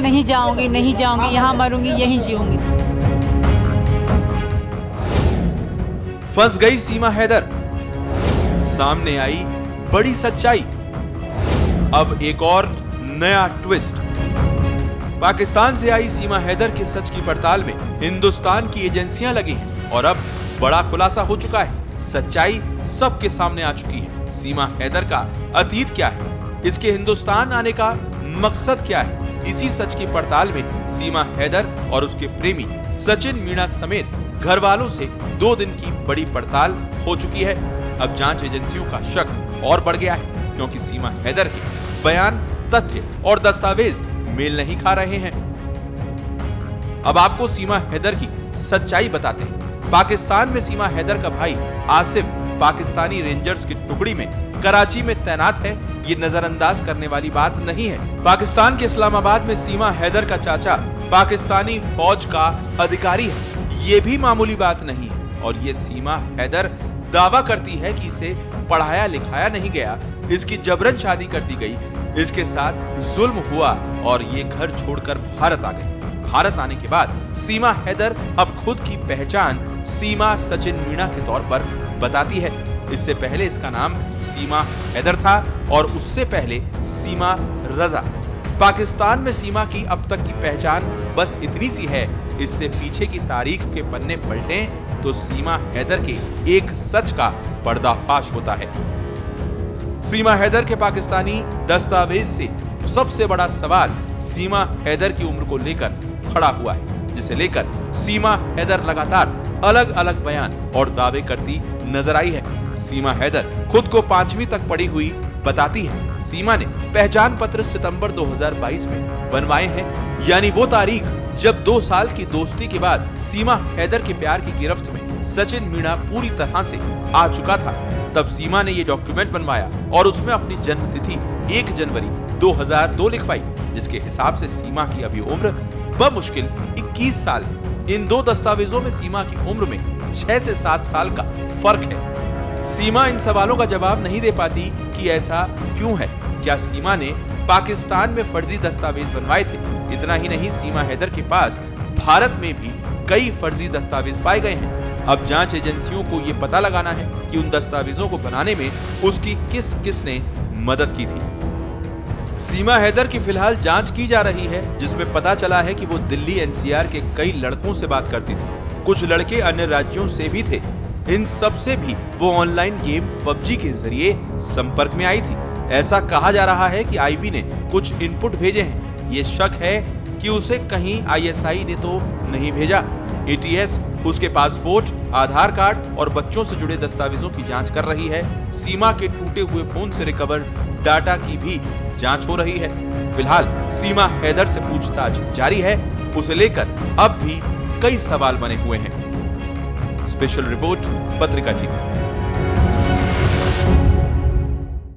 नहीं जाऊंगी, नहीं जाऊंगी, यहाँ मरूंगी, यहीं जीऊंगी। फंस गई सीमा हैदर, सामने आई बड़ी सच्चाई। अब एक और नया ट्विस्ट। पाकिस्तान से आई सीमा हैदर के सच की पड़ताल में हिंदुस्तान की एजेंसियां लगी हैं और अब बड़ा खुलासा हो चुका है। सच्चाई सबके सामने आ चुकी है। सीमा हैदर का अतीत क्या है, इसके हिंदुस्तान आने का मकसद क्या है, इसी सच की पड़ताल में सीमा हैदर और उसके प्रेमी सचिन मीणा समेत घर वालों से 2 दिन की बड़ी पड़ताल हो चुकी है। अब जांच एजेंसियों का शक और बढ़ गया है क्योंकि सीमा हैदर के बयान, तथ्य और दस्तावेज मेल नहीं खा रहे हैं। अब आपको सीमा हैदर की सच्चाई बताते हैं। पाकिस्तान में सीमा हैदर का भाई आसिफ पाकिस्तानी रेंजर्स की टुकड़ी में कराची में तैनात है। ये नजरअंदाज करने वाली बात नहीं है। पाकिस्तान के इस्लामाबाद में सीमा हैदर का चाचा पाकिस्तानी फौज का अधिकारी है। ये भी मामूली बात नहीं है। और ये सीमा हैदर दावा करती है कि इसे पढ़ाया लिखाया नहीं गया, इसकी जबरन शादी कर दी गई, इसके साथ जुल्म हुआ और ये घर छोड़कर भारत आ गई। भारत आने के बाद सीमा हैदर अब खुद की पहचान सीमा सचिन मीणा के तौर पर बताती है। इससे पहले इसका नाम सीमा हैदर था और उससे पहले सीमा रजा। पाकिस्तान में सीमा की अब तक की पहचान बस इतनी सी है। इससे पीछे की तारीख के पन्ने पलटें तो सीमा हैदर के एक सच का पर्दाफाश होता है। सीमा हैदर के पाकिस्तानी दस्तावेज से सबसे बड़ा सवाल सीमा हैदर की उम्र को लेकर खड़ा हुआ है, जिसे लेकर सीमा हैदर लगातार अलग अलग बयान और दावे करती नजर आई है। सीमा हैदर खुद को 5वीं तक पढ़ी हुई बताती है। सीमा ने पहचान पत्र सितंबर 2022 में बनवाए हैं, यानी वो तारीख जब 2 साल की दोस्ती के बाद सीमा हैदर के प्यार की गिरफ्त में सचिन मीणा पूरी तरह से आ चुका था। तब सीमा ने ये डॉक्यूमेंट बनवाया और उसमें अपनी जन्म तिथि 1 जनवरी 2002 लिखवाई, जिसके हिसाब से सीमा की अभी उम्र बमुश्किल 21 साल है। इन 2 दस्तावेजों में सीमा की उम्र में 6 से 7 साल का फर्क है। सीमा इन सवालों का जवाब नहीं दे पाती कि ऐसा क्यों है। क्या सीमा ने पाकिस्तान में फर्जी दस्तावेज बनवाए थे? इतना ही नहीं, सीमा हैदर के पास भारत में भी कई फर्जी दस्तावेज पाए गए हैं। अब जांच एजेंसियों को ये पता लगाना है कि उन दस्तावेजों को बनाने में उसकी किसने मदद की थी। सीमा हैदर की फिलहाल जांच की जा रही है, जिसमें पता चला है कि वो दिल्ली एनसीआर के कई लड़कों से बात करती थी। कुछ लड़के अन्य राज्यों से भी थे। इन सब से भी वो ऑनलाइन गेम पबजी के जरिए संपर्क में आई थी। ऐसा कहा जा रहा है कि आईबी ने कुछ इनपुट भेजे हैं। ये शक है कि उसे कहीं आईएसआई ने तो नहीं भेजा। एटीएस उसके पासपोर्ट, आधार कार्ड और बच्चों से जुड़े दस्तावेजों की जांच कर रही है। सीमा के टूटे हुए फोन से रिकवर डाटा की भी जांच हो रही है। फिलहाल सीमा हैदर से पूछताछ जारी है। उसे लेकर अब भी कई सवाल बने हुए हैं। स्पेशल रिपोर्ट, पत्रिका टीवी।